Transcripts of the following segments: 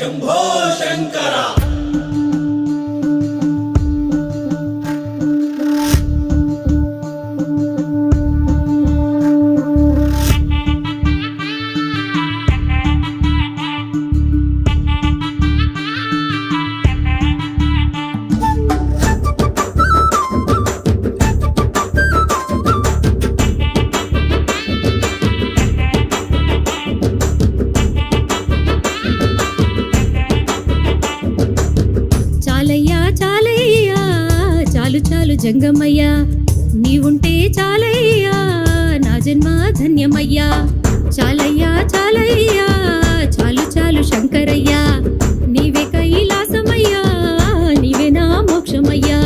శంభో శంకర. జంగమయ్యా నీవుంటే చాలయ్యా నా జన్మ ధన్యమయ్యా. చాలయ్యా చాలయ్యా చాలు చాలు శంకరయ్యా నీవే కైలాసమయ్యా నీవే నా మోక్షమయ్యా.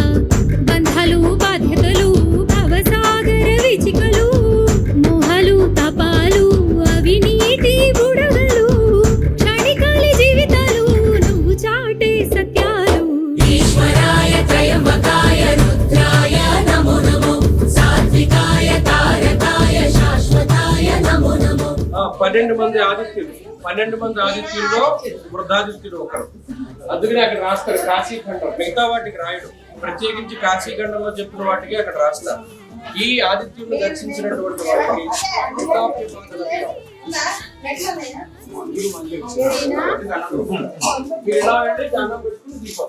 బంధాలు బాధ్యతలు భవసాగర విచికలు మోహాలు తాపాలు అవినీతి బుడగలు క్షణికాలి జీవితాలు నువ్వు చాటే సత్యాలు. ఈశ్వరాయ త్రయంబకాయ రుద్రాయ నమో నమో సాత్వికాయ తారకాయ శాశ్వతాయ నమో నమో. 12 మంది ఆదిత్యుల్లో వృద్ధాదిత్యుడు ఒకరు. అందుకనే అక్కడ రాస్తారు కాశీఖండం. మిగతా వాటికి రాయడు, ప్రత్యేకించి కాశీఖండంలో చెప్పిన వాటికి అక్కడ రాస్తారు. ఈ ఆదిత్యుడిని దర్శించినటువంటి వాటికి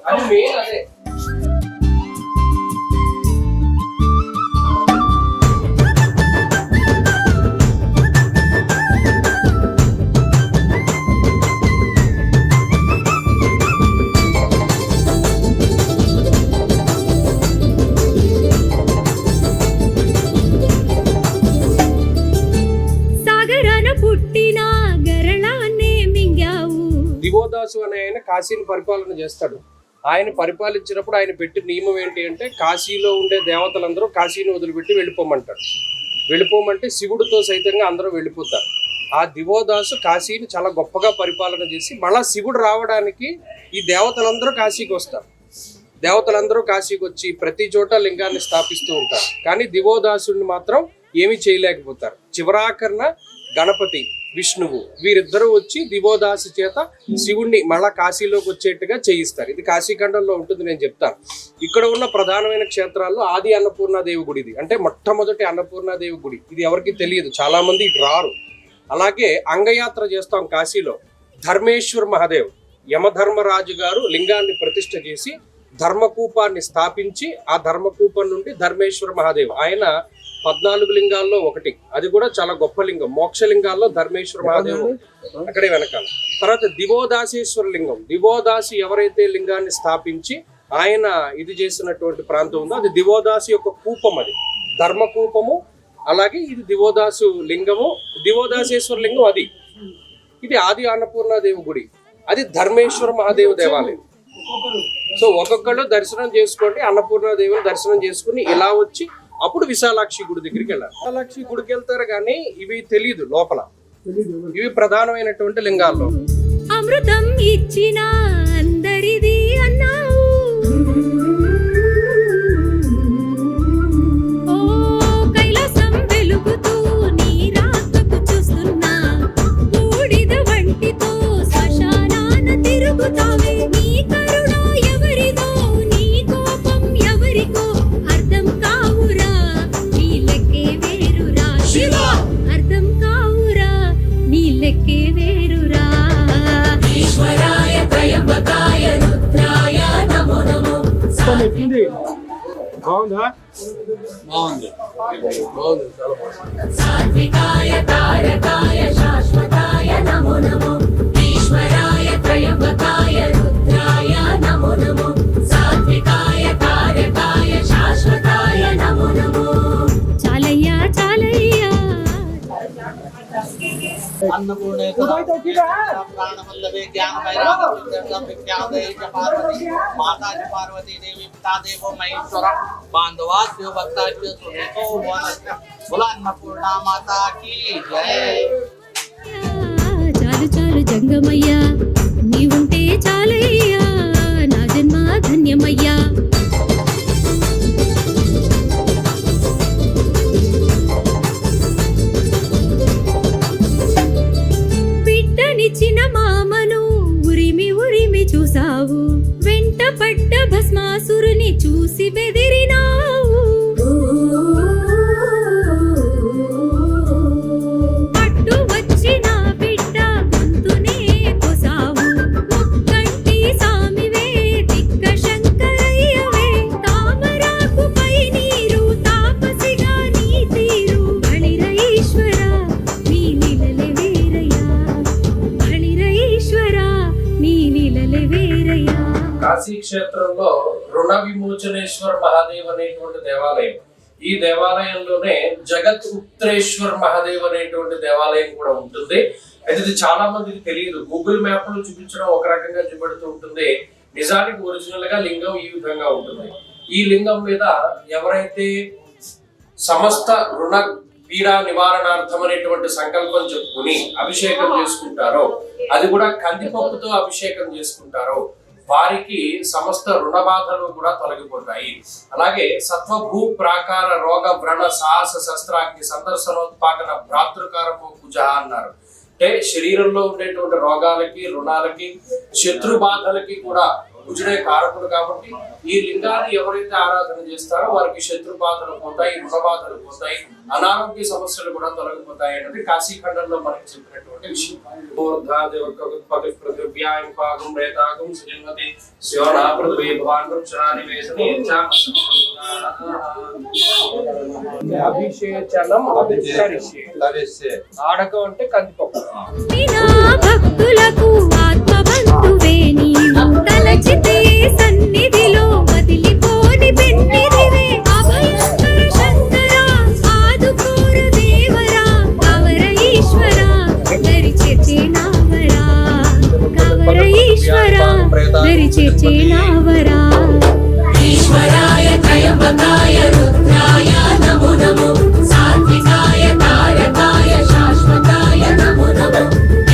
అది మెయిన్ అదే. దివోదాసు అనే ఆయన కాశీని పరిపాలన చేస్తాడు. ఆయన పరిపాలించినప్పుడు ఆయన పెట్టిన నియమం ఏంటి అంటే కాశీలో ఉండే దేవతలందరూ కాశీని వదిలిపెట్టి వెళ్ళిపోమంటారు. వెళ్ళిపోమంటే శివుడితో సైతంగా అందరూ వెళ్ళిపోతారు. ఆ దివోదాసు కాశీని చాలా గొప్పగా పరిపాలన చేసి మళ్ళా శివుడు రావడానికి ఈ దేవతలందరూ కాశీకి వస్తారు. దేవతలందరూ కాశీకి వచ్చి ప్రతి చోట లింగాన్ని స్థాపిస్తూ ఉంటారు. కానీ దివోదాసుని మాత్రం ఏమీ చేయలేకపోతారు. చివరాకరణ గణపతి విష్ణువు వీరిద్దరూ వచ్చి దివోదాసు చేత శివుణ్ణి మళ్ళా కాశీలోకి వచ్చేట్టుగా చేయిస్తారు. ఇది కాశీఖండంలో ఉంటుంది, నేను చెప్తాను. ఇక్కడ ఉన్న ప్రధానమైన క్షేత్రాల్లో ఆది అన్నపూర్ణాదేవి గుడి ఇది, అంటే మొట్టమొదటి అన్నపూర్ణాదేవి గుడి. ఇది ఎవరికి తెలియదు, చాలా మంది ఇటు రారు. అలాగే అంగయాత్ర చేస్తాం కాశీలో. ధర్మేశ్వర్ మహాదేవ్ యమధర్మరాజు గారు లింగాన్ని ప్రతిష్ఠ చేసి ధర్మకూపాన్ని స్థాపించి ఆ ధర్మకూపం నుండి ధర్మేశ్వర మహాదేవ్ ఆయన 14 లింగాల్లో ఒకటి. అది కూడా చాలా గొప్ప లింగం. మోక్షలింగాల్లో ధర్మేశ్వర మహాదేవ్ అక్కడే వెనకాల. తర్వాత దివోదాసేశ్వర లింగం. దివోదాసి ఎవరైతే లింగాన్ని స్థాపించి ఆయన ఇది చేసినటువంటి ప్రాంతం ఉందో అది దివోదాసి యొక్క కూపం, అది ధర్మకూపము. అలాగే ఇది దివోదాసు లింగము, దివోదాసేశ్వర లింగం అది. ఇది ఆది అన్నపూర్ణాదేవి గుడి, అది ధర్మేశ్వర మహాదేవ్ దేవాలయం. సో ఒక్కొక్కళ్ళు దర్శనం చేసుకోండి, అన్నపూర్ణాదేవిని దర్శనం చేసుకుని ఇలా వచ్చి అప్పుడు విశాలాక్షి గుడి దగ్గరికి వెళ్ళాలి. విశాలాక్షి గుడికి వెళ్తారు కానీ ఇవి తెలియదు లోపల. ఇవి ప్రధానమైనటువంటి లింగాల్లో. అమృతం ఇచ్చిన అందరిది అన్నావు, ఓ కైలాసం వెలుగుతూ నీ రాకకు చూస్తున్నా, బూడిద వంటితో శ్మశానాన తిరుగుతావే. నీ కరుణ ఎవరిదో నీ కోపం ఎవరికో అర్థం కావురా నీ లెక్కే వేరురా. అర్థం కావురా నీ లెక్కే వేరురా. ఈశ్వరాయ త్రయంబకాయ రుద్రాయ నమో నమో సాత్వికాయ తారకాయ శాశ్వతాయ నమో నమో. ఈశ్వరాయ త్రయంబకాయ రుద్రాయ నమో నమో సాత్వికాయ తారకాయ శాశ్వతాయ నమో నమో. చాలయ్యా చాలయ్యా अन्नपूर्णे प्राणवल्लभे ज्ञानवैराग्य माता च पार्वती देवी पिता देवो महेश्वर बांधवास्यो भक्तास्यो सुरेतो भुवनस्य बोला अन्नपूर्णा माता की जय. చాలు చాలు జంగమయ్యా నీవుంటే చాలయ్యా నా జన్మ ధన్యమయ్యా. బిడ్డనిచ్చిన మామను ఉరిమి ఉరిమి చూసావు, వెంట పడ్డ భస్మాసురుని చూసి బెదిరినావు. అడ్డు వచ్చిన బిడ్డ గొంతునే కొసావు, ముక్కంటి సామివే దిక్క శంకరయ్యవే. తామరాకుపై నీరు తాపసిగా నీ తీరు, బళిర ఈశ్వర నీ లీలలే వేరయ్యా, బళిర ఈశ్వర నీ లీలలే వేరయ్యా. కాశీ క్షేత్రంలో రుణ విమోచనేశ్వర మహాదేవ్ అనేటువంటి దేవాలయం, ఈ దేవాలయంలోనే జగత్ ఉత్తరేశ్వర్ మహాదేవ్ అనేటువంటి దేవాలయం కూడా ఉంటుంది. అయితే ఇది చాలా మందికి తెలియదు. గూగుల్ మ్యాప్ లో చూపించడం ఒక రకంగా చూపెడుతూ ఉంటుంది, నిజానికి ఒరిజినల్ గా లింగం ఈ విధంగా ఉంటుంది. ఈ లింగం మీద ఎవరైతే సమస్త రుణ పీడా నివారణార్థం అనేటువంటి సంకల్పం చెప్పుకుని అభిషేకం చేసుకుంటారో, అది కూడా కందిపప్పుతో అభిషేకం చేసుకుంటారో, వారికి సమస్త రుణ బాధలు కూడా తొలగిపోతాయి. అలాగే సత్వ భూ ప్రాకార రోగ వ్రణ సాహస శస్త్రాగ్ని సందర్శనోత్పాదన భ్రాతృకారము పూజ అన్నారు. అంటే శరీరంలో ఉండేటువంటి రోగాలకి, రుణాలకి, శత్రు బాధలకి కూడా కుజుడే కారకుడు. కాబట్టి ఈ లింగాన్ని ఎవరైతే ఆరాధన చేస్తారో వారికి శత్రు బాధలు పోతాయి, రుణ బాధలు పోతాయి, అనారోగ్య సమస్యలు కూడా తొలగిపోతాయి అనేది కాశీఖండంలో మనకి చెప్పినటువంటి విషయం. అభిషేచనం ఆడకం అంటే కందిపప్పు. భక్తులకు ఆత్మబంధువే నీవు, తలచితే సన్నిధిలో వదిలిపోని పెన్నిదివే. అభయంకర శంకర ఆదుకోర దేవరా, కవర ఈశ్వర దరి చేర్చేనావరా, కవర ఈశ్వర దరి చేర్చేనావరా. ఈశ్వరాయ త్రయంబకాయ రుద్రాయ నమో నమో, సాత్వికాయ తారకాయ శాశ్వతాయ నమో నమో.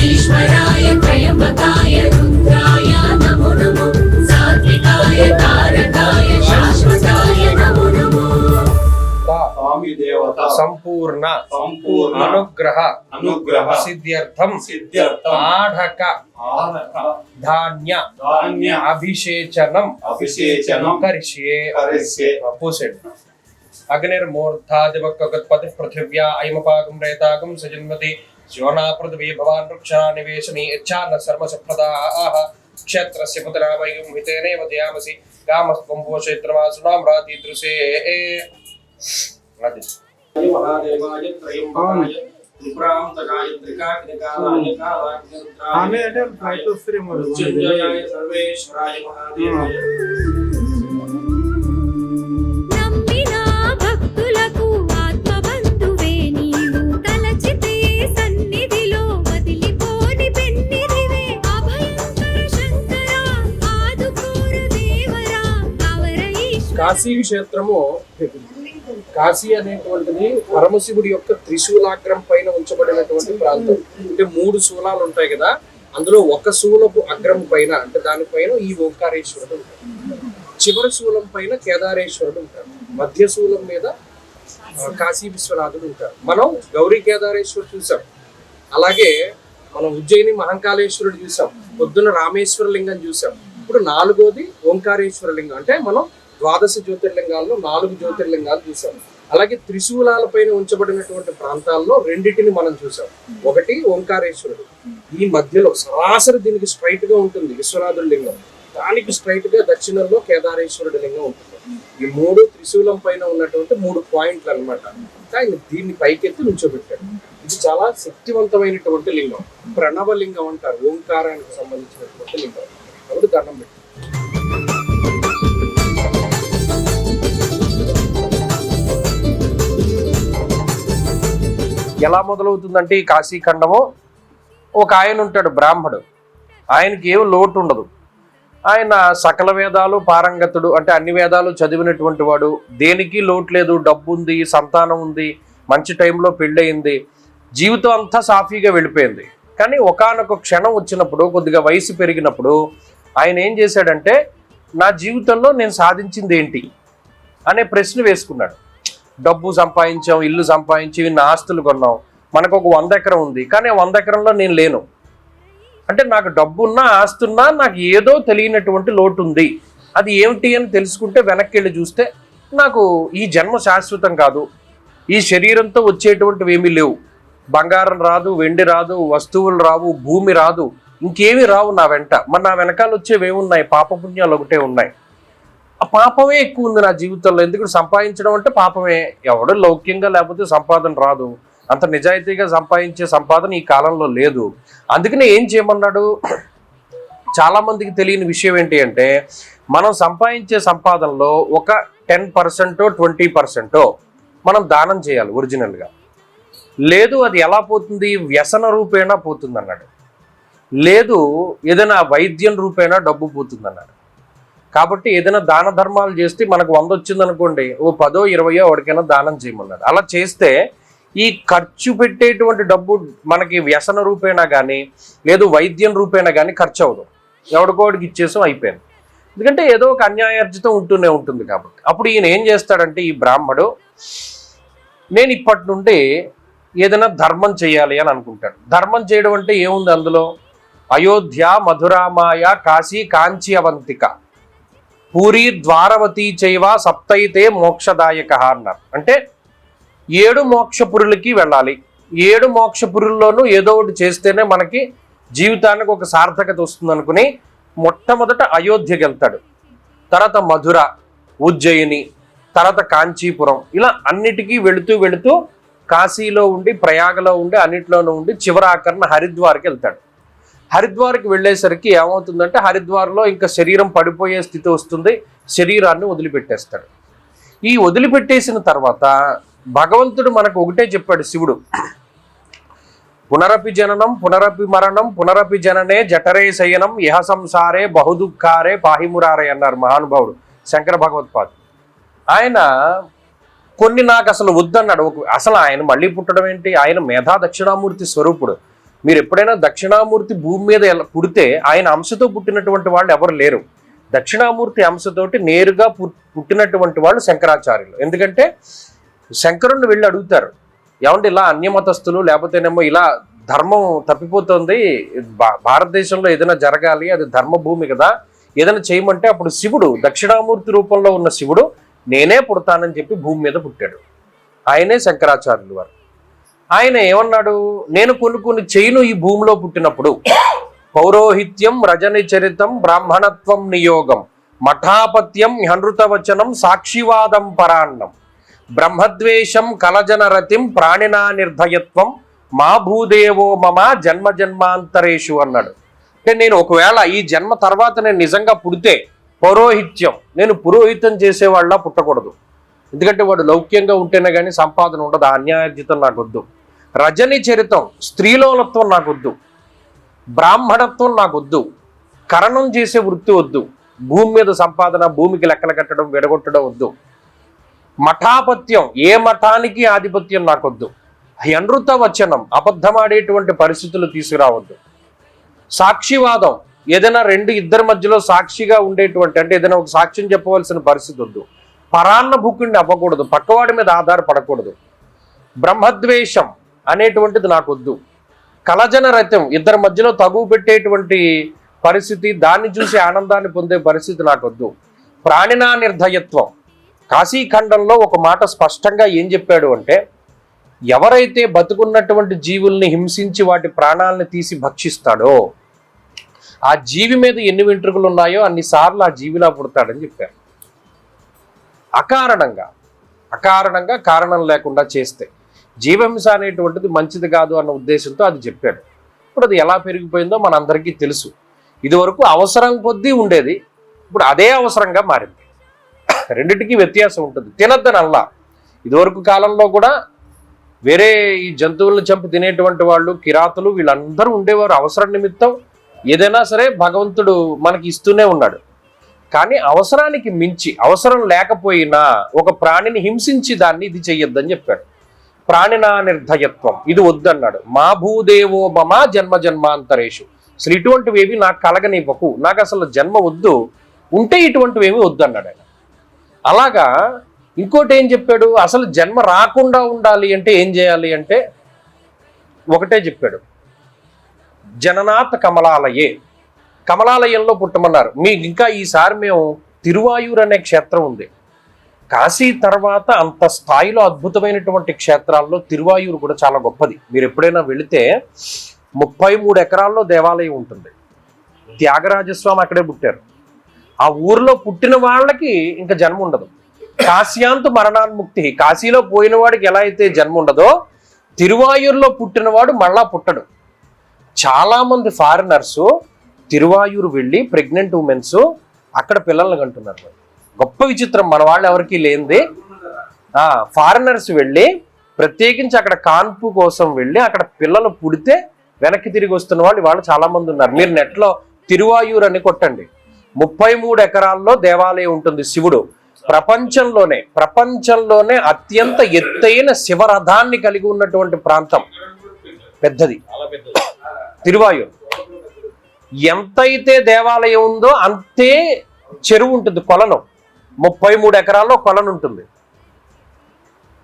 ఈశ్వరాయ త్రయంబకాయ రుద్రాయ నమో నమో, సాత్వికాయ తారకాయ శాశ్వతాయ నమో నమో. స్వామి దేవత సంపూర్ణ సంపూర్ణ అనుగ్రహ సిద్ధ్యర్థం ఆఢక ధాన్య అభిషేచనం కరిష్యే. అగ్నిర్మూర్ధాదివక్గత్పతి పృథివ్యా అయమపాకం రేతాకం సజన్మతి జ్యోనా పృథివీ భవాన్ వృక్షా నివేశని యచ్ఛాన్న సర్వసప్రదాః క్షేత్రస్య పుత్రామయం హితేనైవ ధ్యామసి కామస్త్వం పోషయిత్రమాసునాం రాతిదృశే. అది మహాదేవాయ త్రయంబకాయ త్రిపురాంతకాయ త్రికాగ్నికాలాయ కాలాగ్నిరుద్రాయ మృత్యుంజయాయ సర్వేశ్వరాయ మహాదేవాయ. నమ్మిన భక్తులకు ఆత్మబంధువే నీవు, తలచితే సన్నిధిలో వదిలిపోని పెన్నిదివే. అభయంకర శంకర ఆదుకోర దేవరా, కవర ఈశ్వర. కాశీ క్షేత్రము, కాశీ అనేటువంటిది పరమశివుడి యొక్క త్రిశూలాగ్రం పైన ఉంచబడినటువంటి ప్రాంతం. అంటే 3 శూలాలు ఉంటాయి కదా, అందులో ఒక శూలపు అగ్రం పైన అంటే దానిపైన ఈ ఓంకారేశ్వరుడు ఉంటాడు, చివరి శూలం పైన కేదారేశ్వరుడు ఉంటాడు, మధ్య శూలం మీద కాశీ విశ్వనాథుడు ఉంటారు. మనం గౌరీ కేదారేశ్వరుడు చూసాం, అలాగే మనం ఉజ్జయిని మహంకాళేశ్వరుడు చూసాం, పొద్దున రామేశ్వర లింగం చూసాం. ఇప్పుడు 4వది ఓంకారేశ్వర లింగం. అంటే మనం 12 జ్యోతిర్లింగాల్లో 4 జ్యోతిర్లింగాలు చూసాం. అలాగే త్రిశూలాల పైన ఉంచబడినటువంటి ప్రాంతాల్లో 2టిని మనం చూసాం. ఒకటి ఓంకారేశ్వరుడు, ఈ మధ్యలో సరాసరి దీనికి స్ట్రైట్ గా ఉంటుంది విశ్వనాథుడి లింగం, దానికి స్ట్రైట్ గా దక్షిణంలో కేదారేశ్వరుడి లింగం ఉంటుంది. ఈ 3 త్రిశూలం పైన ఉన్నటువంటి 3 పాయింట్లు అన్నమాట. ఆయన దీన్ని పైకెత్తి నుంచోబెట్టాడు. ఇది చాలా శక్తివంతమైనటువంటి లింగం, ప్రణవ లింగం అంటారు, ఓంకారానికి సంబంధించినటువంటి లింగం. కాబట్టి దండం పెట్టి ఎలా మొదలవుతుందంటే ఈ కాశీఖండము, ఒక ఆయన ఉంటాడు బ్రాహ్మడు, ఆయనకి ఏం లోటు ఉండదు, ఆయన సకల వేదాలు పారంగతుడు, అంటే అన్ని వేదాలు చదివినటువంటి వాడు, దేనికి లోటు లేదు, డబ్బు ఉంది, సంతానం ఉంది, మంచి టైంలో పెళ్ళయింది, జీవితం అంతా సాఫీగా వెళ్ళిపోయింది. కానీ ఒకానొక క్షణం వచ్చినప్పుడు, కొద్దిగా వయసు పెరిగినప్పుడు ఆయన ఏం చేశాడంటే, నా జీవితంలో నేను సాధించింది ఏంటి అనే ప్రశ్న వేసుకున్నాడు. డబ్బు సంపాదించాం, ఇల్లు సంపాదించి, ఇన్ని ఆస్తులు కొన్నాం, మనకు ఒక 100 ఎకరం ఉంది, కానీ 100 ఎకరంలో నేను లేను. అంటే నాకు డబ్బున్నా ఆస్తున్నా నాకు ఏదో తెలియనటువంటి లోటు ఉంది, అది ఏమిటి అని తెలుసుకుంటే వెనక్కి వెళ్ళి చూస్తే నాకు ఈ జన్మ శాశ్వతం కాదు, ఈ శరీరంతో వచ్చేటువంటివి ఏమీ లేవు, బంగారం రాదు, వెండి రాదు, వస్తువులు రావు, భూమి రాదు, ఇంకేమీ రావు నా వెంట. మరి నా వెనకాల వచ్చేవి ఏమున్నాయి? పాపపుణ్యాలు ఒకటే ఉన్నాయి. ఆ పాపమే ఎక్కువ ఉంది నా జీవితంలో. ఎందుకంటే సంపాదించడం అంటే పాపమే. ఎవడో లౌక్యంగా లేకపోతే సంపాదన రాదు, అంత నిజాయితీగా సంపాదించే సంపాదన ఈ కాలంలో లేదు. అందుకనే ఏం చేయమన్నాడు? చాలా మందికి తెలియని విషయం ఏంటి అంటే, మనం సంపాదించే సంపాదనలో ఒక 10% 20% మనం దానం చేయాలి ఒరిజినల్గా. లేదు అది ఎలా పోతుంది? వ్యసన రూపేణా పోతుంది అన్నాడు. లేదు ఏదైనా వైద్యం రూపేణా డబ్బు పోతుంది అన్నాడు. కాబట్టి ఏదైనా దాన ధర్మాలు చేస్తే మనకు 100 వచ్చింది అనుకోండి, ఓ 10 20 ఎవరికైనా దానం చేయమన్నాడు. అలా చేస్తే ఈ ఖర్చు పెట్టేటువంటి డబ్బు మనకి వ్యసన రూపేణా కానీ లేదు వైద్యం రూపేణా కానీ ఖర్చు అవ్వదు, ఎవడికోడికి ఇచ్చేసాం అయిపోయింది. ఎందుకంటే ఏదో ఒక అన్యాయార్జితం ఉంటూనే ఉంటుంది. కాబట్టి అప్పుడు ఈయన ఏం చేస్తాడంటే, ఈ బ్రాహ్మడు నేను ఇప్పటి నుండి ఏదైనా ధర్మం చేయాలి అని అనుకుంటాడు. ధర్మం చేయడం అంటే ఏముంది అందులో? అయోధ్య, మధురామాయ, కాశీ, కాంచి, అవంతిక, పూరి, ద్వారవతి చైవ సప్తైతే మోక్షదాయక అన్నారు. అంటే 7 మోక్షపురులకి వెళ్ళాలి. 7 మోక్షపురుల్లోనూ ఏదో ఒకటి చేస్తేనే మనకి జీవితానికి ఒక సార్థకత వస్తుంది అనుకుని మొట్టమొదట అయోధ్యకి వెళ్తాడు, తర్వాత మధుర, ఉజ్జయిని, తర్వాత కాంచీపురం, ఇలా అన్నిటికీ వెళుతూ కాశీలో ఉండి, ప్రయాగలో ఉండి, అన్నిట్లోనూ ఉండి చివరాకరణ హరిద్వార్కి వెళ్తాడు. హరిద్వార్కి వెళ్ళేసరికి ఏమవుతుందంటే, హరిద్వార్లో ఇంకా శరీరం పడిపోయే స్థితి వస్తుంది, శరీరాన్ని వదిలిపెట్టేస్తాడు. ఈ వదిలిపెట్టేసిన తర్వాత భగవంతుడు మనకు ఒకటే చెప్పాడు శివుడు, పునరపి జననం పునరపి మరణం పునరపి జననే జఠరే శయనం యహ సంసారే బహుదుఃఖారే పాహిమురారే అన్నారు మహానుభావుడు శంకర భగవత్పాదు. ఆయన కొన్ని నాకు అసలు వద్దన్నాడు. అసలు ఆయన మళ్ళీ పుట్టడం ఏంటి? ఆయన మేధా దక్షిణామూర్తి స్వరూపుడు. మీరు ఎప్పుడైనా దక్షిణామూర్తి భూమి మీద పుడితే ఆయన అంశతో పుట్టినటువంటి వాళ్ళు ఎవరు లేరు. దక్షిణామూర్తి అంశతోటి నేరుగా పుట్టినటువంటి వాళ్ళు శంకరాచార్యులు. ఎందుకంటే శంకరుణ్ణి వెళ్ళి అడుగుతారు, ఏమంటే ఇలా అన్యమతస్థులు లేకపోతేనేమో ఇలా ధర్మం తప్పిపోతుంది, భారతదేశంలో ఏదైనా జరగాలి, అది ధర్మభూమి కదా, ఏదైనా చేయమంటే అప్పుడు శివుడు దక్షిణామూర్తి రూపంలో ఉన్న శివుడు నేనే పుడతానని చెప్పి భూమి మీద పుట్టాడు. ఆయనే శంకరాచార్యులు వారు. ఆయన ఏమన్నాడు, నేను కొన్ని చేయను ఈ భూమిలో పుట్టినప్పుడు. పౌరోహిత్యం రజని చరితం బ్రాహ్మణత్వం నియోగం మఠాపత్యం హనృతవచనం సాక్షివాదం పరాన్నం బ్రహ్మద్వేషం కలజనరతిం ప్రాణినా నిర్భయత్వం మా భూదేవో మమ జన్మ జన్మాంతరేషు అన్నాడు. అంటే నేను ఒకవేళ ఈ జన్మ తర్వాత నేను నిజంగా పుడితే పౌరోహిత్యం, నేను పురోహితం చేసేవాళ్ళ పుట్టకూడదు. ఎందుకంటే వాడు లౌక్యంగా ఉంటేనే కానీ సంపాదన ఉండదు, ఆ అన్యాయార్జితం నాకొద్దు. రజని చరితం, స్త్రీలోలత్వం నాకొద్దు. బ్రాహ్మణత్వం నాకొద్దు. కరణం చేసే వృత్తి వద్దు. భూమి మీద సంపాదన, భూమికి లెక్కలు కట్టడం, విడగొట్టడం వద్దు. మఠాపత్యం, ఏ మఠానికి ఆధిపత్యం నాకొద్దు. అనృత వచనం, అబద్ధమాడేటువంటి పరిస్థితులు తీసుకురావద్దు. సాక్షివాదం, ఏదైనా ఇద్దరి మధ్యలో సాక్షిగా ఉండేటువంటి, అంటే ఏదైనా ఒక సాక్ష్యం చెప్పవలసిన పరిస్థితి వద్దు. పరాన్న భూకుడిని అవ్వకూడదు, పక్కవాడి మీద ఆధారపడకూడదు. బ్రహ్మద్వేషం అనేటువంటిది నాకొద్దు. కలజన రథం, ఇద్దరి మధ్యలో తగువ పెట్టేటువంటి పరిస్థితి, దాన్ని చూసి ఆనందాన్ని పొందే పరిస్థితి నాకొద్దు. ప్రాణినా నిర్దయత్వం, కాశీఖండంలో ఒక మాట స్పష్టంగా ఏం చెప్పాడు అంటే, ఎవరైతే బతుకున్నటువంటి జీవుల్ని హింసించి వాటి ప్రాణాలను తీసి భక్షిస్తాడో ఆ జీవి మీద ఎన్ని వెంట్రుకలు ఉన్నాయో అన్నిసార్లు ఆ జీవిలా పుడతాడని చెప్పారు. అకారణంగా కారణం లేకుండా చేస్తే జీవహింస అనేటువంటిది మంచిది కాదు అన్న ఉద్దేశంతో అది చెప్పాడు. ఇప్పుడు అది ఎలా పెరిగిపోయిందో మనందరికీ తెలుసు. ఇదివరకు అవసరం కొద్దీ ఉండేది, ఇప్పుడు అదే అవసరంగా మారింది. రెండిటికీ వ్యత్యాసం ఉంటుంది. తినద్దని అల్లా. ఇదివరకు కాలంలో కూడా వేరే ఈ జంతువులను చంపి తినేటువంటి వాళ్ళు, కిరాతులు, వీళ్ళందరూ ఉండేవారు. అవసరం నిమిత్తం ఏదైనా సరే భగవంతుడు మనకి ఇస్తూనే ఉన్నాడు. కానీ అవసరానికి మించి, అవసరం లేకపోయినా ఒక ప్రాణిని హింసించి దాన్ని ఇది చెయ్యొద్దని చెప్పాడు. ప్రాణినా నిర్దయత్వం, ఇది వద్దన్నాడు. మా భూదేవో మమ జన్మ జన్మాంతరేషు, అసలు ఇటువంటివేవి నాకు కలగనివ్వకు, నాకు అసలు జన్మ వద్దు, ఉంటే ఇటువంటివేమి వద్దన్నాడు ఆయన. అలాగా ఇంకోటి ఏం చెప్పాడు, అసలు జన్మ రాకుండా ఉండాలి అంటే ఏం చేయాలి అంటే ఒకటే చెప్పాడు, జననాథ కమలాలయే, కమలాలయంలో పుట్టమన్నారు. మీకు ఇంకా ఈసారి మేము తిరువాయూరు అనే క్షేత్రం ఉంది. కాశీ తర్వాత అంత స్థాయిలో అద్భుతమైనటువంటి క్షేత్రాల్లో తిరువాయూరు కూడా చాలా గొప్పది. మీరు ఎప్పుడైనా వెళితే 33 ఎకరాల్లో దేవాలయం ఉంటుంది. త్యాగరాజస్వామి అక్కడే పుట్టారు. ఆ ఊర్లో పుట్టిన వాళ్ళకి ఇంకా జన్మ ఉండదు. కాశ్యాంతు మరణాన్ముక్తి, కాశీలో పోయిన వాడికి ఎలా అయితే జన్మ ఉండదో తిరువాయూరులో పుట్టినవాడు మళ్ళా పుట్టడు. చాలామంది ఫారినర్సు తిరువాయూరు వెళ్ళి ప్రెగ్నెంట్ ఉమెన్స్ అక్కడ పిల్లల్ని కంటున్నారు. గొప్ప విచిత్రం, మన వాళ్ళు ఎవరికి లేనిది. ఫారినర్స్ వెళ్ళి ప్రత్యేకించి అక్కడ కాన్పు కోసం వెళ్ళి అక్కడ పిల్లలు పుడితే వెనక్కి తిరిగి వస్తున్న వాళ్ళు చాలా మంది ఉన్నారు. మీరు నెట్లో తిరువాయూరు అని కొట్టండి, 33 ఎకరాల్లో దేవాలయం ఉంటుంది. శివుడు ప్రపంచంలోనే అత్యంత ఎత్తైన శివరథాన్ని కలిగి ఉన్నటువంటి ప్రాంతం పెద్దది తిరువాయూరు. ఎంతైతే దేవాలయం ఉందో అంతే చెరువు ఉంటుంది, కొలను. 33 ఎకరాల్లో కొలను ఉంటుంది.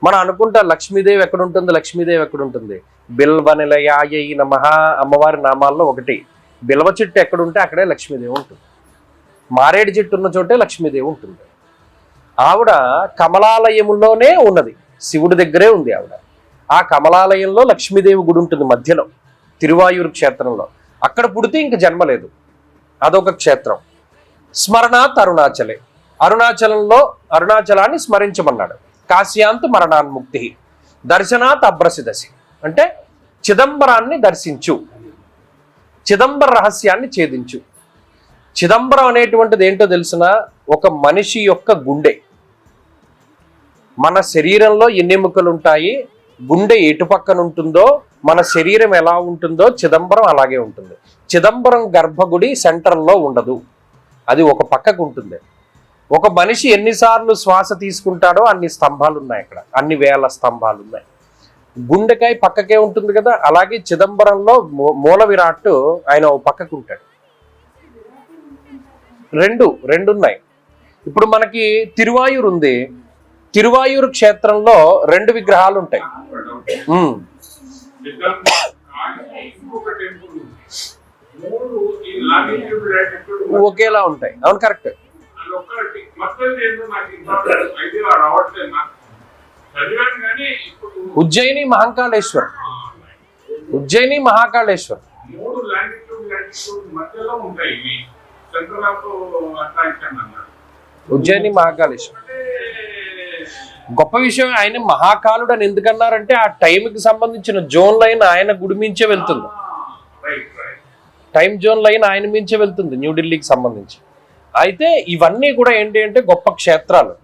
మనం అనుకుంటా లక్ష్మీదేవి ఎక్కడుంటుంది, బిల్వ నిలయాయ నమః అమ్మవారి నామాల్లో ఒకటి. బిల్వ చెట్టు ఎక్కడుంటే అక్కడే లక్ష్మీదేవి ఉంటుంది. మారేడు చెట్టు ఉన్న చోటే లక్ష్మీదేవి ఉంటుంది. ఆవిడ కమలాలయంలోనే ఉన్నది, శివుడి దగ్గరే ఉంది ఆవిడ. ఆ కమలాలయంలో లక్ష్మీదేవి గుడి ఉంటుంది మధ్యలో, తిరువాయూరు క్షేత్రంలో. అక్కడ పుడితే ఇంక జన్మ లేదు, అదొక క్షేత్రం. స్మరణాత్ అరుణాచలే, అరుణాచలాన్ని స్మరించమన్నాడు. కాశ్యాంత్ మరణాన్ముక్తి, దర్శనాత్ అభ్రసిదసి అంటే చిదంబరాన్ని దర్శించు, చిదంబర రహస్యాన్ని ఛేదించు. చిదంబరం అనేటువంటిది ఏంటో తెలిసిన, ఒక మనిషి యొక్క గుండె. మన శరీరంలో ఎన్ని ఎముకలు ఉంటాయి, గుండె ఎటు పక్కన ఉంటుందో మన శరీరం ఎలా ఉంటుందో చిదంబరం అలాగే ఉంటుంది. చిదంబరం గర్భగుడి సెంటర్లో ఉండదు, అది ఒక పక్కకు ఉంటుంది. ఒక మనిషి ఎన్నిసార్లు శ్వాస తీసుకుంటాడో అన్ని స్తంభాలు ఉన్నాయి అక్కడ, అన్ని వేల స్తంభాలు ఉన్నాయి. గుండెకాయ పక్కకే ఉంటుంది కదా, అలాగే చిదంబరంలో మూల విరాట్ ఆయన ఓ పక్కకు ఉంటాడు. రెండు ఉన్నాయి. ఇప్పుడు మనకి తిరువాయూరు ఉంది, తిరువాయూరు క్షేత్రంలో 2 విగ్రహాలు ఉంటాయి. ఒకేలా ఉంటాయి, అవును కరెక్ట్. ఉజ్జయిని మహాకాళేశ్వర్, ఉజ్జయిని మహాకాళేశ్వర్. ఉజ్జయిని మహాకాళేశ్వర్ గొప్ప విషయం. ఆయన మహాకాలుడు అని ఎందుకన్నారంటే ఆ టైంకి సంబంధించిన జోన్ లైన్ ఆయన గుడి మించే వెళ్తుంది, టైం జోన్ లైన్ ఆయన మించే వెళ్తుంది న్యూఢిల్లీకి సంబంధించి. అయితే ఇవన్నీ కూడా ఏంటి అంటే గొప్ప క్షేత్రాలు.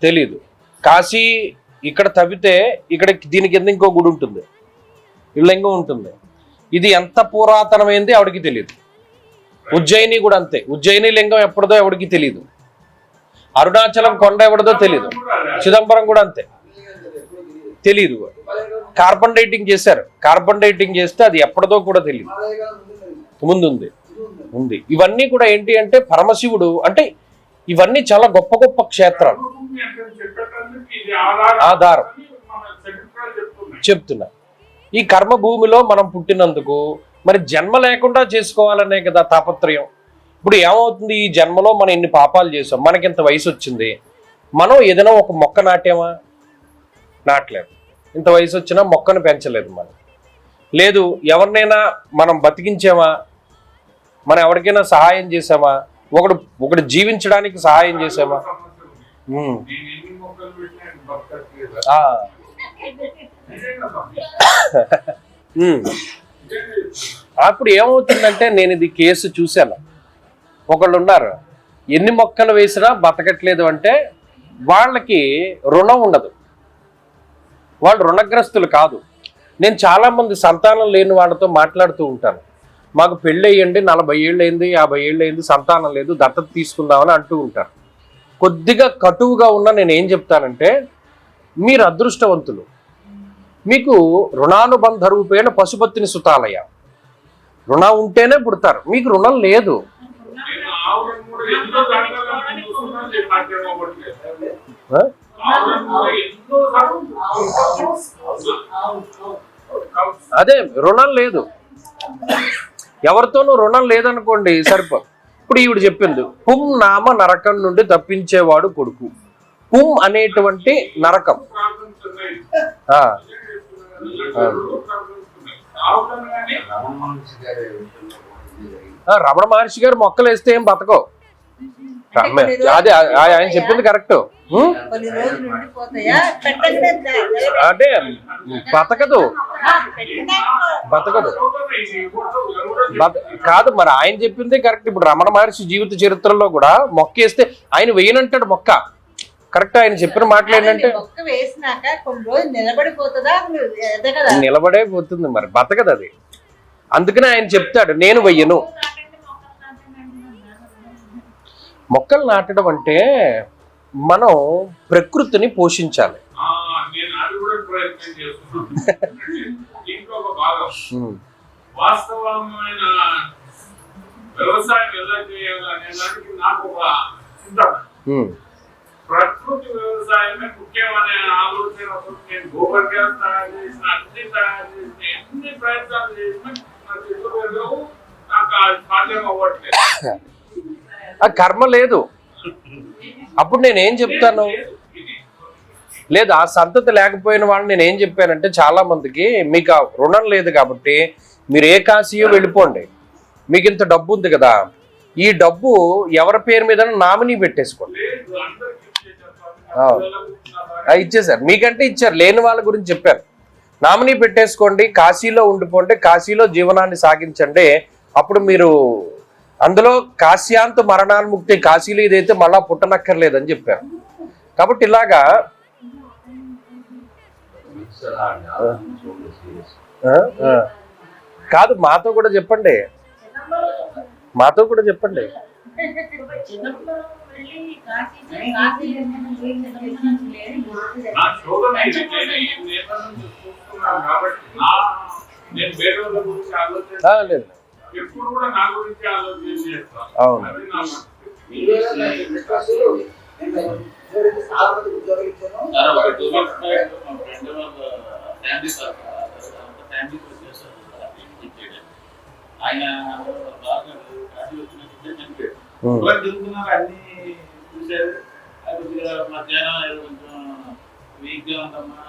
తెలీదు. కాశీ ఇక్కడ తవ్వితే ఇక్కడ దీని కింద ఇంకో గుడి ఉంటుంది, లింగం ఉంటుంది. ఇది ఎంత పురాతనమైంది ఆవిడికి తెలియదు. ఉజ్జయిని కూడా అంతే, ఉజ్జయిని లింగం ఎప్పటిదో ఎవడికి తెలియదు. అరుణాచలం కొండ ఎవడదో తెలియదు. చిదంబరం కూడా అంతే, తెలియదు. కార్బన్ డేటింగ్ చేశారు, కార్బన్ డేటింగ్ చేస్తే అది ఎప్పటిదో కూడా తెలియదు, ముందుంది ఉంది. ఇవన్నీ కూడా ఏంటి అంటే పరమశివుడు అంటే ఇవన్నీ చాలా గొప్ప గొప్ప క్షేత్రాలు. ఆధారం చెప్తున్నా. ఈ కర్మభూమిలో మనం పుట్టినందుకు మరి జన్మ లేకుండా చేసుకోవాలనే కదా తాపత్రయం. ఇప్పుడు ఏమవుతుంది, ఈ జన్మలో మనం ఇన్ని పాపాలు చేసాం, మనకి ఇంత వయసు వచ్చింది, మనం ఏదైనా ఒక మొక్క నాటామా? నాటలేదు. ఇంత వయసు వచ్చినా మొక్కను పెంచలేదు మనం. లేదు ఎవరినైనా మనం బతికించామా, మనం ఎవరికైనా సహాయం చేసామా, ఒకడు జీవించడానికి సహాయం చేసామా? అప్పుడు ఏమవుతుందంటే, నేను ఇది కేసు చూశాను. ఒకళ్ళు ఉన్నారు, ఎన్ని మొక్కలు వేసినా బతకట్లేదు అంటే వాళ్ళకి రుణం ఉండదు, వాళ్ళు రుణగ్రస్తులు కాదు. నేను చాలామంది సంతానం లేని వాళ్ళతో మాట్లాడుతూ ఉంటాను. మాకు పెళ్ళి అయ్యండి, 40 ఏళ్ళు అయింది, 50 ఏళ్ళు అయింది, సంతానం లేదు, దత్తత తీసుకుందామని అంటూ ఉంటారు. కొద్దిగా కటువుగా ఉన్న నేను ఏం చెప్తానంటే, మీరు అదృష్టవంతులు, మీకు రుణానుబంధ రూపేణ పశుపతిని సుతాలయ, రుణం ఉంటేనే పుడతారు, మీకు రుణం లేదు. అదే రుణం లేదు, ఎవరితోనూ రుణం లేదనుకోండి సరిపో. ఇప్పుడు ఈవిడ చెప్పింది పుం నామ నరకం నుండి తప్పించేవాడు కొడుకు. పుం అనేటువంటి నరకం. రమణ మహర్షి గారు మొక్కలు వేస్తే ఏం బతకో, అదే ఆయన చెప్పింది కరెక్ట్. అంటే బతకదు కాదు, మరి ఆయన చెప్పింది కరెక్ట్. ఇప్పుడు రమణ మహర్షి జీవిత చరిత్రలో కూడా మొక్క వేస్తే ఆయన వేయనంటాడు మొక్క. కరెక్ట్, ఆయన చెప్పిన మాటలు ఏంటంటే నిలబడే పోతుంది, మరి బతకదు అది. అందుకనే ఆయన చెప్తాడు నేను వెయ్యను. మొక్కలు నాటడం అంటే మనం ప్రకృతిని పోషించాలి. వాస్తవమైన వ్యవసాయం ఎలా చేయాలనే దానికి నాకు ఒక చింతన. ప్రకృతి వ్యవసాయమే ముఖ్యమనే ఆలోచన నేను గోబర్ గ్యాస్ తయారు చేసిన, అన్ని తయారు చేసిన, ఎన్ని ప్రయత్నాలు చేసినా నాకు ఎదురు నాకు సాధ్యం అవ్వట్లేదు. ఆ కర్మ లేదు. అప్పుడు నేనేం చెప్తాను, లేదు ఆ సంతతి లేకపోయిన వాళ్ళు నేనేం చెప్పానంటే చాలా మందికి మీకు ఆ రుణం లేదు కాబట్టి మీరు ఏ కాశీయో వెళ్ళిపోండి, మీకు ఇంత డబ్బు ఉంది కదా, ఈ డబ్బు ఎవరి పేరు మీద నామినీ పెట్టేసుకోండి. ఇచ్చేసారు, మీకంటే ఇచ్చారు, లేని వాళ్ళ గురించి చెప్పారు. నామినీ పెట్టేసుకోండి, కాశీలో ఉండిపోండి, కాశీలో జీవనాన్ని సాగించండి. అప్పుడు మీరు అందులో కాశ్యాంత మరణాన్ముక్తి, కాశీలో ఇదైతే మళ్ళా పుట్టనక్కర్లేదని చెప్పారు. కాబట్టి ఇలాగా కాదు, మాతో కూడా చెప్పండి, మాతో కూడా చెప్పండి. లేదు ఎప్పుడు కూడా నా గురించి ఆలోచన చేస్తాను. అవును, ఆయన అన్ని చూసారు. మధ్యాహ్నం కొంచెం వీక్ గా ఉందమ్మా,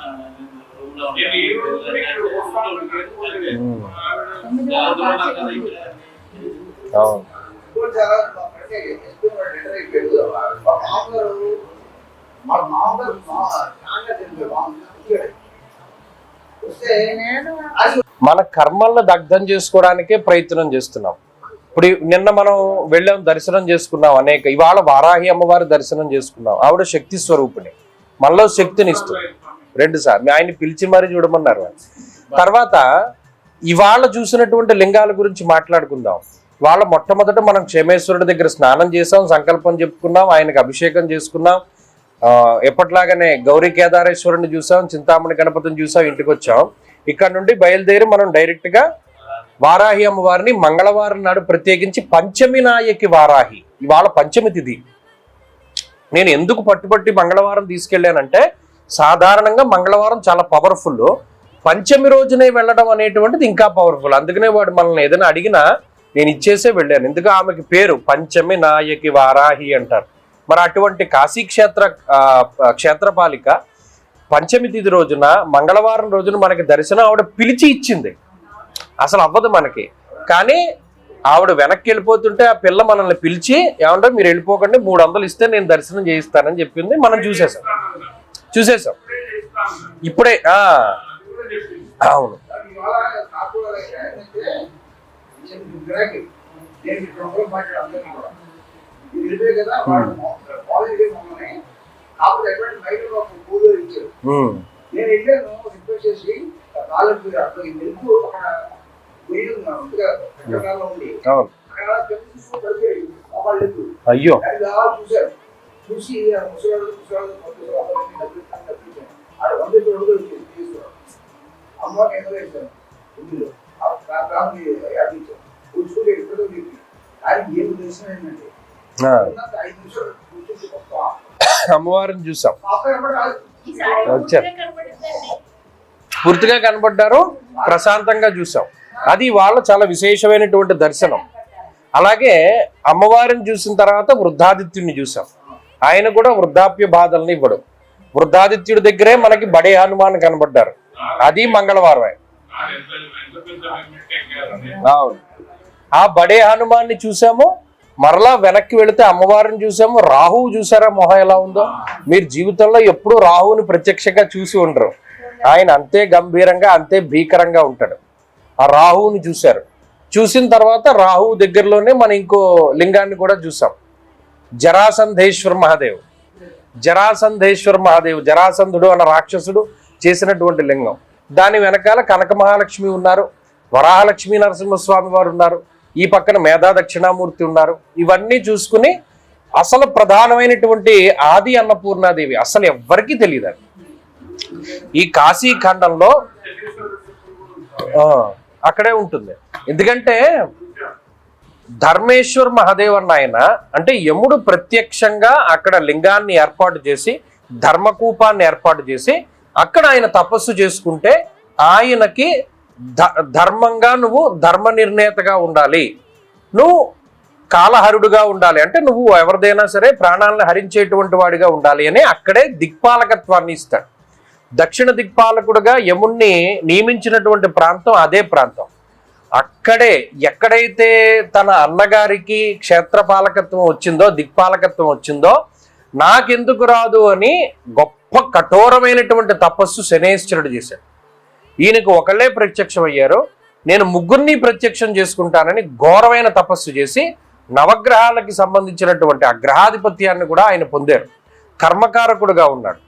మన కర్మలను దగ్ధం చేసుకోవడానికే ప్రయత్నం చేస్తున్నాం. ఇప్పుడు నిన్న మనం వెళ్ళాం, దర్శనం చేసుకున్నాం అనేక. ఇవాళ వారాహి అమ్మవారి దర్శనం చేసుకున్నాం. ఆవిడ శక్తి స్వరూపిణి, మనలో శక్తిని ఇస్తుంది. 2 సార్లు ఆయన పిలిచి మరీ చూడమన్నారు. తర్వాత ఇవాళ చూసినటువంటి లింగాల గురించి మాట్లాడుకుందాం. వాళ్ళ మొట్టమొదట మనం క్షేమేశ్వరుడి దగ్గర స్నానం చేసాం, సంకల్పం చెప్పుకున్నాం, ఆయనకు అభిషేకం చేసుకున్నాం. ఎప్పట్లాగానే గౌరీ కేదారేశ్వరుని చూసాం, చింతామణి గణపతిని చూసాం, ఇంటికి వచ్చాం. ఇక్కడ నుండి బయలుదేరి మనం డైరెక్ట్ గా వారాహి అమ్మవారిని మంగళవారం నాడు ప్రత్యేకించి పంచమి నాయకి వారాహి, ఇవాళ పంచమి తిథి. నేను ఎందుకు పట్టుబట్టి మంగళవారం తీసుకెళ్ళానంటే సాధారణంగా మంగళవారం చాలా పవర్ఫుల్, పంచమి రోజునే వెళ్ళడం అనేటువంటిది ఇంకా పవర్ఫుల్. అందుకనే వాడు మనల్ని ఏదైనా అడిగినా నేను ఇచ్చేసే వెళ్ళాను. ఎందుకు ఆమెకి పేరు పంచమి నాయకి వారాహి అంటారు. మరి అటువంటి కాశీ క్షేత్రపాలిక పంచమి తిథి రోజున మంగళవారం రోజున మనకి దర్శనం ఆవిడ పిలిచి ఇచ్చింది. అసలు అవ్వదు మనకి, కానీ ఆవిడ వెనక్కి వెళ్ళిపోతుంటే ఆ పిల్ల మనల్ని పిలిచి ఏమంటే మీరు వెళ్ళిపోకండి, 300 ఇస్తే నేను దర్శనం చేయిస్తానని చెప్పింది. మనం చూసేసాం ఇప్పుడే. అవును, అయ్యో చూసి అమ్మ కూర్చుని ఎక్కడో దిగి కానీ ఏం ఉద్దేశం ఏంటంటే ఆ, ఉన్నంత 5 నిమిషాలు కూర్చుంటే గొప్ప అమ్మవారిని చూసాం, పాప ఎవరు వచ్చారు, పూర్తిగా కనబడ్డారు, ప్రశాంతంగా చూసాం. అది వాళ్ళ చాలా విశేషమైనటువంటి దర్శనం. అలాగే అమ్మవారిని చూసిన తర్వాత వృద్ధాదిత్యుడిని చూసాం. ఆయన కూడా వృద్ధాప్య బాధల్ని ఇవ్వడు. వృద్ధాదిత్యుడి దగ్గరే మనకి బడే హనుమాన్ కనబడ్డారు. అది మంగళవారం. అవును, ఆ బడే హనుమాన్ని చూసాము. మరలా వెనక్కి వెళితే అమ్మవారిని చూసాము. రాహువు చూసారా మొహం ఎలా ఉందో? మీరు జీవితంలో ఎప్పుడూ రాహువుని ప్రత్యక్షంగా చూసి ఉండరు. ఆయన అంతే గంభీరంగా అంతే భీకరంగా ఉంటాడు. ఆ రాహువుని చూశారు. చూసిన తర్వాత రాహువు దగ్గరలోనే మనం ఇంకో లింగాన్ని కూడా చూసాం, జరాసంధేశ్వర మహాదేవ్. జరాసంధేశ్వర మహాదేవ్ జరాసంధుడు అన్న రాక్షసుడు చేసినటువంటి లింగం. దాని వెనకాల కనక మహాలక్ష్మి ఉన్నారు, వరాహలక్ష్మీ నరసింహస్వామి వారు ఉన్నారు, ఈ పక్కన మేధా దక్షిణామూర్తి ఉన్నారు. ఇవన్నీ చూసుకుని అసలు ప్రధానమైనటువంటి ఆది అన్నపూర్ణాదేవి అసలు ఎవ్వరికీ తెలియదు. ఈ కాశీ ఖండంలో అక్కడే ఉంటుంది. ఎందుకంటే ధర్మేశ్వర్ మహాదేవ్ అన్న ఆయన అంటే యముడు ప్రత్యక్షంగా అక్కడ లింగాన్ని ఏర్పాటు చేసి ధర్మకూపాన్ని ఏర్పాటు చేసి అక్కడ ఆయన తపస్సు చేసుకుంటే ఆయనకి ధర్మంగా నువ్వు ధర్మ నిర్ణేతగా ఉండాలి, నువ్వు కాలహరుడుగా ఉండాలి, అంటే నువ్వు ఎవరిదైనా సరే ప్రాణాలను హరించేటువంటి వాడిగా ఉండాలి అని అక్కడే దిక్పాలకత్వాన్ని ఇస్తాడు. దక్షిణ దిక్పాలకుడుగా యముణ్ణి నియమించినటువంటి ప్రాంతం అదే ప్రాంతం. అక్కడే ఎక్కడైతే తన అన్నగారికి క్షేత్రపాలకత్వం వచ్చిందో, దిక్పాలకత్వం వచ్చిందో, నాకెందుకు రాదు అని గొప్ప కఠోరమైనటువంటి తపస్సు శనేశ్వరుడు చేశాడు. ఈయనకు ఒకళ్ళే ప్రత్యక్షం అయ్యారు, నేను ముగ్గురిని ప్రత్యక్షం చేసుకుంటానని ఘోరమైన తపస్సు చేసి నవగ్రహాలకి సంబంధించినటువంటి ఆ గ్రహాధిపత్యాన్ని కూడా ఆయన పొందారు. కర్మకారకుడుగా ఉన్నాడు.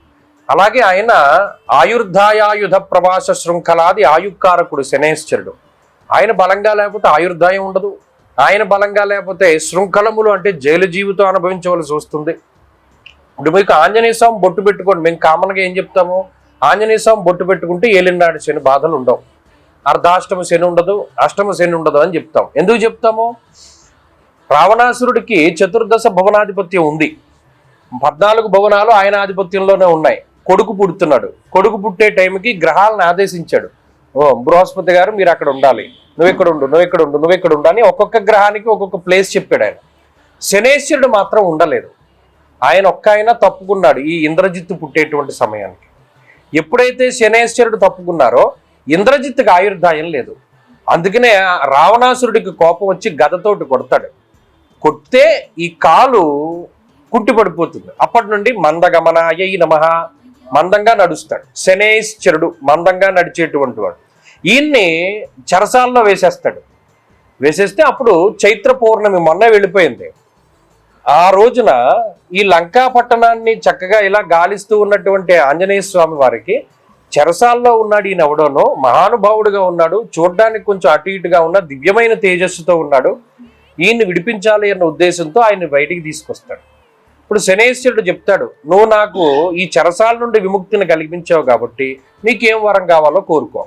అలాగే ఆయన ఆయుర్ధాయాయుధ ప్రవాస శృంఖలాది ఆయుక్కారకుడు శనేశ్వరుడు. ఆయన బలంగా లేకపోతే ఆయుర్దాయం ఉండదు. ఆయన బలంగా లేకపోతే శృంఖలములు అంటే జైలు జీవితం అనుభవించవలసి వస్తుంది. ఇప్పుడు మీకు ఆంజనేయ స్వామి బొట్టు పెట్టుకోండి, మేము కామన్గా ఏం చెప్తాము, ఆంజనేయ స్వామి బొట్టు పెట్టుకుంటే ఏలినాడు శని బాధలు ఉండవు, అర్ధాష్టమ శని ఉండదు, అష్టమ శని ఉండదు అని చెప్తాం. ఎందుకు చెప్తాము? రావణాసురుడికి చతుర్దశ భవనాధిపత్యం ఉంది, 14 భవనాలు ఆయన ఆధిపత్యంలోనే ఉన్నాయి. కొడుకు పుడుతున్నాడు, కొడుకు పుట్టే టైంకి గ్రహాలను ఆదేశించాడు, ఓ బృహస్పతి గారు మీరు అక్కడ ఉండాలి, నువ్వు ఇక్కడ ఉండు, నువ్వు ఇక్కడ ఉండు, నువ్వు ఇక్కడ ఉండు అని ఒక్కొక్క గ్రహానికి ఒక్కొక్క ప్లేస్ చెప్పాడు ఆయన. శనేశ్వరుడు మాత్రం ఉండలేదు. ఆయన ఆయన తప్పుకున్నాడు ఈ ఇంద్రజిత్తు పుట్టేటువంటి సమయానికి. ఎప్పుడైతే శనేశ్వరుడు తప్పుకున్నారో ఇంద్రజిత్తుకి ఆయుర్దాయం లేదు. అందుకనే రావణాసురుడికి కోపం వచ్చి గదతోటి కొడతాడు. కొడితే ఈ కాలు కుంటి పడిపోతుంది. అప్పటి నుండి మందగమనాయ నమః, మందంగా నడుస్తాడు. శనేశ్వరుడు మందంగా నడిచేటువంటి వాడు. ఈయన్ని చెరసాల్లో వేసేస్తాడు. వేసేస్తే అప్పుడు చైత్ర పౌర్ణమి మొన్న వెళ్ళిపోయింది. ఆ రోజున ఈ లంకా పట్టణాన్ని చక్కగా ఇలా గాలిస్తూ ఉన్నటువంటి ఆంజనేయ స్వామి వారికి చెరసాల్లో ఉన్నాడు. ఈయన ఎవడోనో మహానుభావుడుగా ఉన్నాడు, చూడడానికి కొంచెం అటు ఇటుగా ఉన్న దివ్యమైన తేజస్సుతో ఉన్నాడు. ఈయన్ని విడిపించాలి అన్న ఉద్దేశంతో ఆయన్ని బయటికి తీసుకొస్తాడు. ఇప్పుడు శనేశ్వరుడు చెప్తాడు, నువ్వు నాకు ఈ చెరసాల నుండి విముక్తిని కలిగించావు కాబట్టి నీకేం వరం కావాలో కోరుకో.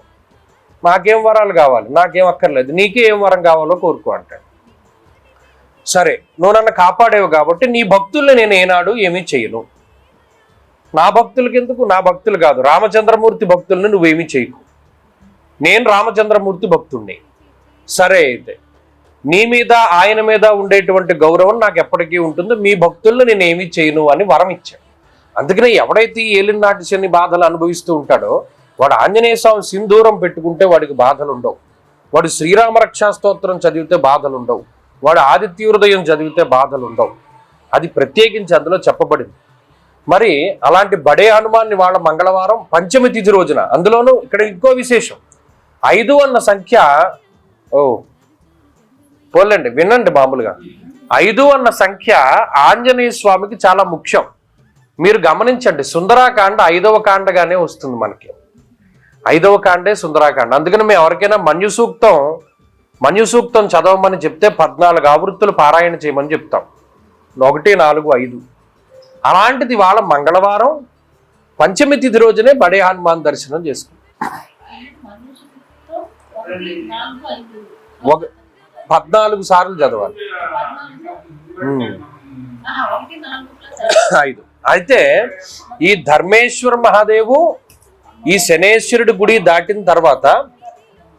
నాకేం వరాలు కావాలి, నాకేం అక్కర్లేదు, నీకే ఏం వరం కావాలో కోరుకో అంటాడు. సరే, నువ్వు నన్ను కాపాడేవు కాబట్టి నీ భక్తుల్ని నేను ఏనాడు ఏమీ చేయను. నా భక్తులకి ఎందుకు? నా భక్తులు కాదు, రామచంద్రమూర్తి భక్తుల్ని నువ్వేమీ చేయకు. నేను రామచంద్రమూర్తి భక్తుణ్ణి. సరే, అయితే నీ మీద ఆయన మీద ఉండేటువంటి గౌరవం నాకు ఎప్పటికీ ఉంటుందో, మీ భక్తుల్ని నేను ఏమీ చేయను అని వరం ఇచ్చాడు. అందుకనే ఎవడైతే ఏలినాటి శని బాధలు అనుభవిస్తూ ఉంటాడో వాడు ఆంజనేయ స్వామి సింధూరం పెట్టుకుంటే వాడికి బాధలు ఉండవు, వాడు శ్రీరామ రక్షా స్తోత్రం చదివితే బాధలు ఉండవు, వాడు ఆదిత్య హృదయం చదివితే బాధలు ఉండవు. అది ప్రత్యేకించి అందులో చెప్పబడింది. మరి అలాంటి బడే హనుమాన్ని వాళ్ళ మంగళవారం పంచమి తిథి రోజున, అందులోనూ ఇక్కడ ఇంకో విశేషం, 5 అన్న సంఖ్య, పోలేండి వినండి, మామూలుగా 5 అన్న సంఖ్య ఆంజనేయ స్వామికి చాలా ముఖ్యం. మీరు గమనించండి, సుందరాకాండ 5వ కాండగానే వస్తుంది మనకి. 5వ కాండే సుందరాకాండ. అందుకని మేము ఎవరికైనా మన్యు సూక్తం చదవమని చెప్తే 14 ఆవృత్తులు పారాయణ చేయమని చెప్తాం, 1, 4, 5. అలాంటిది వాళ్ళ మంగళవారం పంచమి తిథి రోజునే బడే హనుమాన్ దర్శనం చేసుకుంటాం. 14 సార్లు చదవాలి. 5. అయితే ఈ ధర్మేశ్వర మహాదేవు ఈ శనేశ్వరుడి గుడి దాటిన తర్వాత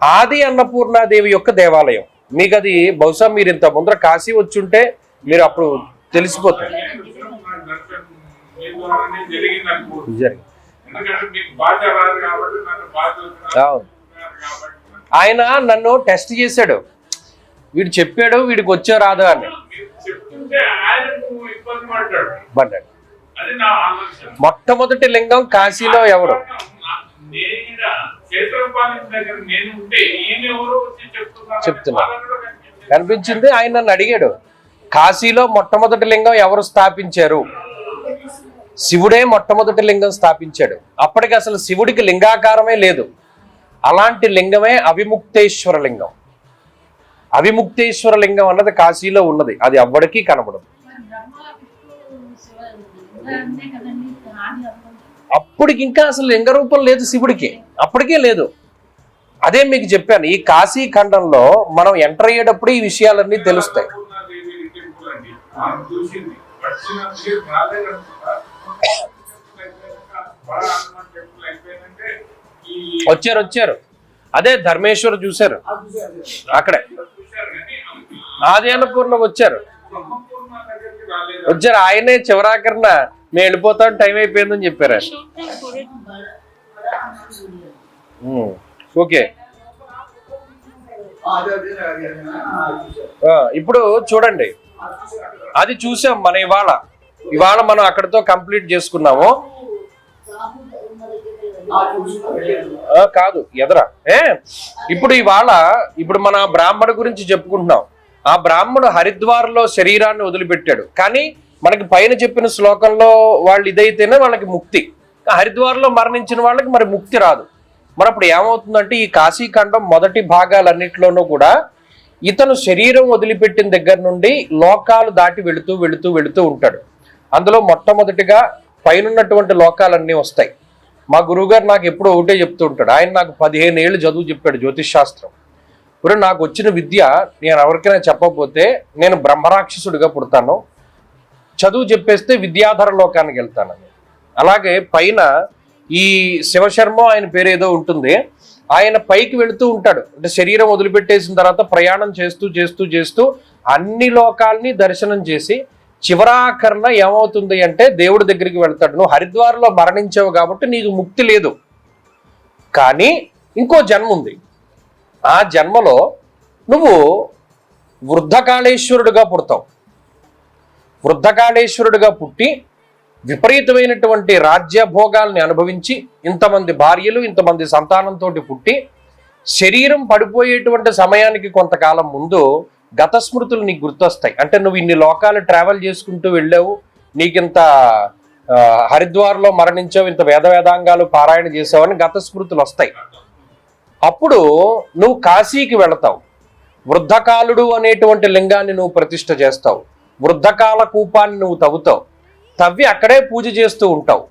ఆది అన్నపూర్ణాదేవి యొక్క దేవాలయం. మీకు అది బహుశా మీరు ఇంత ముందర కాశీ వచ్చుంటే మీరు అప్పుడు తెలిసిపోతుంది. అవును, ఆయన నన్ను టెస్ట్ చేశాడు. వీడు చెప్పాడు వీడికి వచ్చా రాదా అని. పడ్డాడు. మొట్టమొదటి లింగం కాశీలో ఎవరు? చెప్తున్నా కనిపించింది. ఆయన నన్ను అడిగాడు, కాశీలో మొట్టమొదటి లింగం ఎవరు స్థాపించారు? శివుడే మొట్టమొదటి లింగం స్థాపించాడు. అప్పటికి అసలు శివుడికి లింగాకారమే లేదు. అలాంటి లింగమే అవిముక్తేశ్వర లింగం. అవిముక్తేశ్వర లింగం అన్నది కాశీలో ఉన్నది. అది ఎవ్వడికి కనబడదు. అప్పటికి ఇంకా అసలు లింగ రూపం లేదు శివుడికి, అప్పటికే లేదు. అదే మీకు చెప్పాను, ఈ కాశీ ఖండంలో మనం ఎంటర్ అయ్యేటప్పుడు ఈ విషయాలన్నీ తెలుస్తాయి. వచ్చారు. అదే ధర్మేశ్వర్ చూశారు అక్కడే. ఆది అన్నపూర్ణ వచ్చారు. ఆయనే చివరాకరణ మేము వెళ్ళిపోతాం టైం అయిపోయిందని చెప్పారు. ఓకే, ఇప్పుడు చూడండి, అది చూసాం మనం. ఇవాళ మనం అక్కడితో కంప్లీట్ చేసుకున్నాము. కాదు ఎదరా ఇప్పుడు మన బ్రాహ్మణు గురించి చెప్పుకుంటున్నాం. ఆ బ్రాహ్మణుడు హరిద్వార్లో శరీరాన్ని వదిలిపెట్టాడు. కానీ మనకి పైన చెప్పిన శ్లోకంలో వాళ్ళు ఇదైతేనే వాళ్ళకి ముక్తి. హరిద్వార్లో మరణించిన వాళ్ళకి మరి ముక్తి రాదు. మరి అప్పుడు ఏమవుతుందంటే ఈ కాశీఖండం మొదటి భాగాలన్నింటిలోనూ కూడా ఇతను శరీరం వదిలిపెట్టిన దగ్గర నుండి లోకాలు దాటి వెళుతూ ఉంటాడు. అందులో మొట్టమొదటిగా పైనటువంటి లోకాలన్నీ వస్తాయి. మా గురువుగారు నాకు ఎప్పుడూ ఒకటే చెప్తూ ఉంటాడు. ఆయన నాకు 15 ఏళ్ళు చదువు చెప్పాడు జ్యోతిష్ శాస్త్రం. ఇప్పుడు నాకు వచ్చిన విద్య నేను ఎవరికైనా చెప్పకపోతే నేను బ్రహ్మరాక్షసుడిగా పుడతాను, చదువు చెప్పేస్తే విద్యాధర లోకానికి వెళ్తానని. అలాగే పైన ఈ శివశర్మ ఆయన పేరు ఏదో ఉంటుంది, ఆయన పైకి వెళుతూ ఉంటాడు. అంటే శరీరం వదిలిపెట్టేసిన తర్వాత ప్రయాణం చేస్తూ అన్ని లోకాలని దర్శనం చేసి చివరాకరణ ఏమవుతుంది అంటే దేవుడి దగ్గరికి వెళ్తాడు. నువ్వు హరిద్వార్లో మరణించావు కాబట్టి నీకు ముక్తి లేదు, కానీ ఇంకో జన్మ ఉంది. ఆ జన్మలో నువ్వు వృద్ధకాళేశ్వరుడుగా పుడతావు. వృద్ధకాళేశ్వరుడుగా పుట్టి విపరీతమైనటువంటి రాజ్యభోగాల్ని అనుభవించి ఇంతమంది భార్యలు ఇంతమంది సంతానంతో పుట్టి శరీరం పడిపోయేటువంటి సమయానికి కొంతకాలం ముందు గత స్మృతులు నీకు గుర్తొస్తాయి. అంటే నువ్వు ఇన్ని లోకాలు ట్రావెల్ చేసుకుంటూ వెళ్ళావు, నీకింత హరిద్వార్లో మరణించావు, ఇంత వేదాంగాలు పారాయణ చేసావని గత స్మృతులు వస్తాయి. అప్పుడు నువ్వు కాశీకి వెళతావు. వృద్ధకాలుడు అనేటువంటి లింగాన్ని నువ్వు ప్రతిష్ఠ చేస్తావు. వృద్ధకాల కూపాన్ని నువ్వు తవ్వి అక్కడే పూజ చేస్తూ ఉంటావు.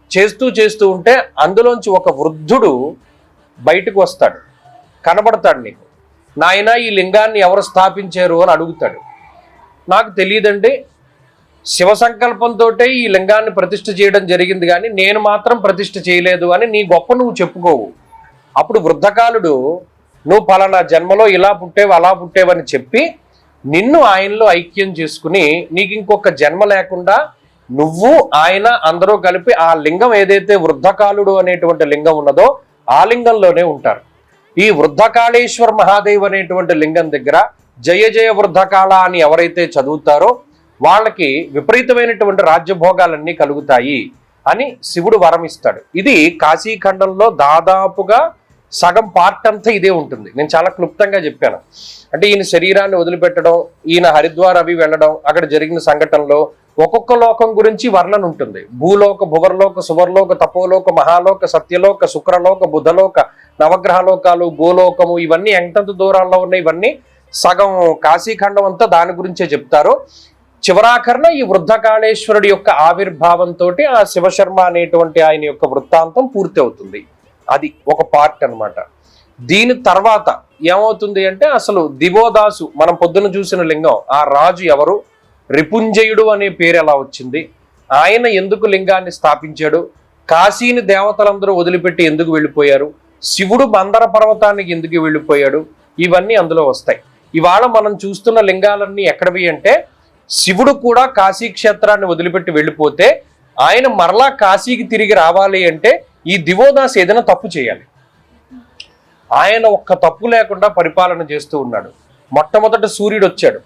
చేస్తూ ఉంటే అందులోంచి ఒక వృద్ధుడు బయటకు వస్తాడు, కనబడతాడు నీకు. నాయన ఈ లింగాన్ని ఎవరు స్థాపించారు అని అడుగుతాడు. నాకు తెలియదండి, శివ సంకల్పంతో ఈ లింగాన్ని ప్రతిష్ఠ చేయడం జరిగింది, కానీ నేను మాత్రం ప్రతిష్ఠ చేయలేదు అని నీ గొప్ప నువ్వు చెప్పుకోవు. అప్పుడు వృద్ధకాలుడు నువ్వు పలానా జన్మలో ఇలా పుట్టేవు అలా పుట్టేవని చెప్పి నిన్ను ఆయనలో ఐక్యం చేసుకుని నీకు ఇంకొక జన్మ లేకుండా నువ్వు ఆయన అందరూ కలిపి ఆ లింగం ఏదైతే వృద్ధకాలుడు అనేటువంటి లింగం ఉన్నదో ఆ లింగంలోనే ఉంటారు. ఈ వృద్ధకాళేశ్వర మహాదేవ్ అనేటువంటి లింగం దగ్గర జయ జయ వృద్ధకాళ అని ఎవరైతే చదువుతారో వాళ్ళకి విపరీతమైనటువంటి రాజ్యభోగాలన్నీ కలుగుతాయి అని శివుడు వరం ఇస్తాడు. ఇది కాశీఖండంలో దాదాపుగా సగం పార్ట్ అంతా ఇదే ఉంటుంది. నేను చాలా క్లుప్తంగా చెప్పాను. అంటే ఈయన శరీరాన్ని వదిలిపెట్టడం, ఈయన హరిద్వార్ అవి వెళ్ళడం, అక్కడ జరిగిన సంఘటనలో ఒక్కొక్క లోకం గురించి వర్ణన ఉంటుంది. భూలోక, భువర్లోక, సువర్లోక, తపోలోక, మహాలోక, సత్యలోక, శుక్రలోక, బుధలోక, నవగ్రహలోకాలు, గోలోకము, ఇవన్నీ ఎంతంత దూరాల్లో ఉన్నాయి. ఇవన్నీ సగం కాశీఖండం అంతా దాని గురించే చెప్తారు. చివరాఖరణ ఈ వృద్ధకాళేశ్వరుడి యొక్క ఆవిర్భావంతో ఆ శివశర్మ అనేటువంటి ఆయన యొక్క వృత్తాంతం పూర్తి అవుతుంది. అది ఒక పార్ట్ అన్నమాట. దీని తర్వాత ఏమవుతుంది అంటే అసలు దివోదాసు మనం పొద్దున చూసిన లింగం, ఆ రాజు ఎవరు, రిపుంజయుడు అనే పేరు ఎలా వచ్చింది, ఆయన ఎందుకు లింగాన్ని స్థాపించాడు, కాశీని దేవతలందరూ వదిలిపెట్టి ఎందుకు వెళ్ళిపోయారు, శివుడు మందర పర్వతానికి ఎందుకు వెళ్ళిపోయాడు, ఇవన్నీ అందులో వస్తాయి. ఇవాళ మనం చూస్తున్న లింగాలన్నీ ఎక్కడవి అంటే శివుడు కూడా కాశీ క్షేత్రాన్ని వదిలిపెట్టి వెళ్ళిపోతే ఆయన మరలా కాశీకి తిరిగి రావాలి అంటే ఈ దివోదాస్ ఏదైనా తప్పు చేయాలి. ఆయన ఒక్క తప్పు లేకుండా పరిపాలన చేస్తూ ఉన్నాడు. మొట్టమొదట సూర్యుడు వచ్చాడు,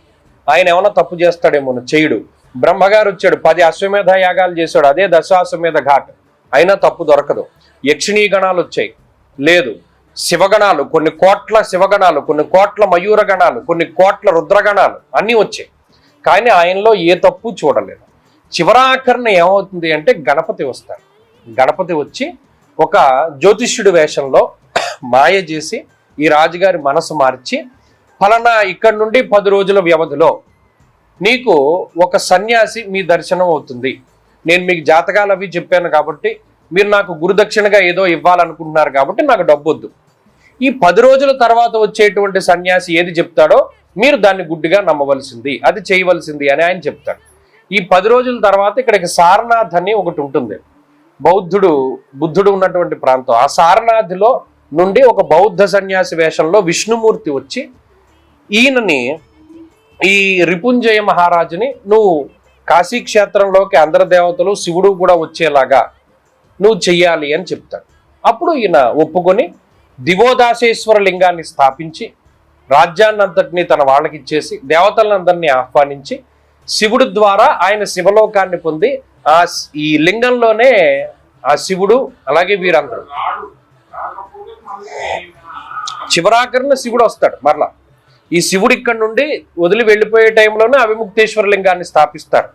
ఆయన ఏమైనా తప్పు చేస్తాడేమో, చేయడు. బ్రహ్మగారు వచ్చాడు, 10 అశ్వమేధ యాగాలు చేశాడు, అదే దశాశ్వమేధ ఘాట్, అయినా తప్పు దొరకదు. యక్షిణీ గణాలు వచ్చాయి, లేదు. శివగణాలు, కొన్ని కోట్ల శివగణాలు, కొన్ని కోట్ల మయూర గణాలు, కొన్ని కోట్ల రుద్రగణాలు అన్నీ వచ్చాయి, కానీ ఆయనలో ఏ తప్పు చూడలేదు. చివరాఖరణ ఏమవుతుంది అంటే గణపతి వస్తాడు. గణపతి వచ్చి ఒక జ్యోతిష్యుడి వేషంలో మాయ చేసి ఈ రాజుగారి మనసు మార్చి, ఫలానా ఇక్కడి నుండి 10 రోజుల వ్యవధిలో నీకు ఒక సన్యాసి మీ దర్శనం అవుతుంది, నేను మీకు జాతకాలు అవి చెప్పాను కాబట్టి మీరు నాకు గురుదక్షిణగా ఏదో ఇవ్వాలనుకుంటున్నారు కాబట్టి నాకు డబ్బు వద్దు, ఈ 10 రోజుల తర్వాత వచ్చేటువంటి సన్యాసి ఏది చెప్తాడో మీరు దాన్ని గుడ్డిగా నమ్మవలసింది, అది చేయవలసింది అని ఆయన చెప్తాడు. ఈ 10 రోజుల తర్వాత ఇక్కడికి సారనాథ్ అని ఒకటి ఉంటుంది, బుద్ధుడు ఉన్నటువంటి ప్రాంతం. ఆ సారనాథ్లో నుండి ఒక బౌద్ధ సన్యాసి వేషంలో విష్ణుమూర్తి వచ్చి ఈయనని, ఈ రిపుంజయ మహారాజుని నువ్వు కాశీ క్షేత్రంలోకి అందరి దేవతలు శివుడు కూడా వచ్చేలాగా నువ్వు చెయ్యాలి అని చెప్తాడు. అప్పుడు ఈయన ఒప్పుకొని దివోదాసేశ్వర లింగాన్ని స్థాపించి రాజ్యాన్నంతటినీ తన వాళ్ళకి ఇచ్చేసి దేవతలందరినీ ఆహ్వానించి శివుడు ద్వారా ఆయన శివలోకాన్ని పొంది ఈ లింగంలోనే ఆ శివుడు అలాగే వీరందరూ చివరాఖరణ శివుడు వస్తాడు. మరలా ఈ శివుడు ఇక్కడ నుండి వదిలి వెళ్ళిపోయే టైంలోనే అవిముక్తేశ్వర లింగాన్ని స్థాపిస్తారు.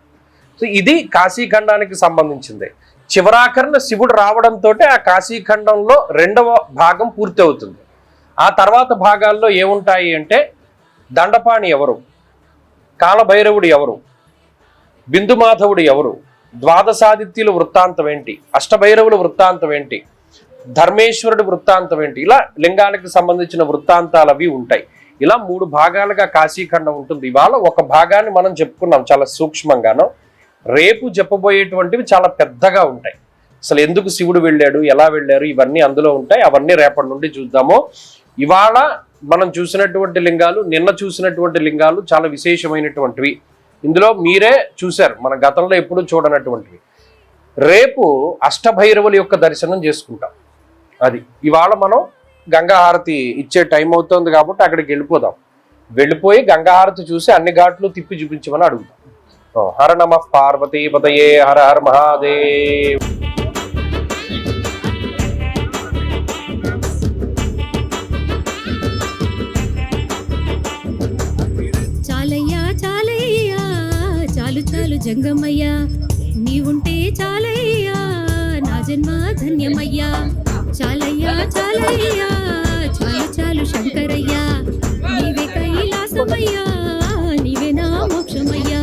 సో ఇది కాశీఖండానికి సంబంధించింది. చివరాఖరణ శివుడు రావడంతో ఆ కాశీఖండంలో 2వ భాగం పూర్తి అవుతుంది. ఆ తర్వాత భాగాల్లో ఏముంటాయి అంటే దండపాణి ఎవరు, కాలభైరవుడు ఎవరు, బిందుమాధవుడు ఎవరు, ద్వాదశాదిత్యుల వృత్తాంతం ఏంటి, అష్టభైరవుల వృత్తాంతం ఏంటి, ధర్మేశ్వరుడి వృత్తాంతం ఏంటి, ఇలా లింగానికి సంబంధించిన వృత్తాంతాలు అవి ఉంటాయి. ఇలా 3 భాగాలుగా కాశీఖండం ఉంటుంది. ఇవాళ ఒక భాగాన్ని మనం చెప్పుకున్నాం చాలా సూక్ష్మంగాను, రేపు చెప్పబోయేటువంటివి చాలా పెద్దగా ఉంటాయి. అసలు ఎందుకు శివుడు వెళ్ళాడు, ఎలా వెళ్ళారు, ఇవన్నీ అందులో ఉంటాయి. అవన్నీ రేపటి నుండి చూద్దాము. ఇవాళ మనం చూసినటువంటి లింగాలు, నిన్న చూసినటువంటి లింగాలు చాలా విశేషమైనటువంటివి. ఇందులో మీరే చూశారు, మన గతంలో ఎప్పుడూ చూడనటువంటివి. రేపు అష్టభైరవుల యొక్క దర్శనం చేసుకుంటాం. అది ఇవాళ మనం గంగాహారతి ఇచ్చే టైం అవుతుంది కాబట్టి అక్కడికి వెళ్ళిపోయి గంగాహారతి చూసి అన్ని ఘాట్లు తిప్పి చూపించమని అడుగుతాం. హర నమః పార్వతీపతయే, హర హర మహాదేవ్. చాలయ్యా చాలయ్యా, చాలు చాలు జంగమయ్యా, నీవుంటే చాలయ్యా, నా జన్మ ధన్యమయ్యా. చాలయ్యా చాలయ్యా, చాలు చాలు శంకరయ్యా, నీవే కైలాసమయ్యా, నీవే నా మోక్షమయ్యా.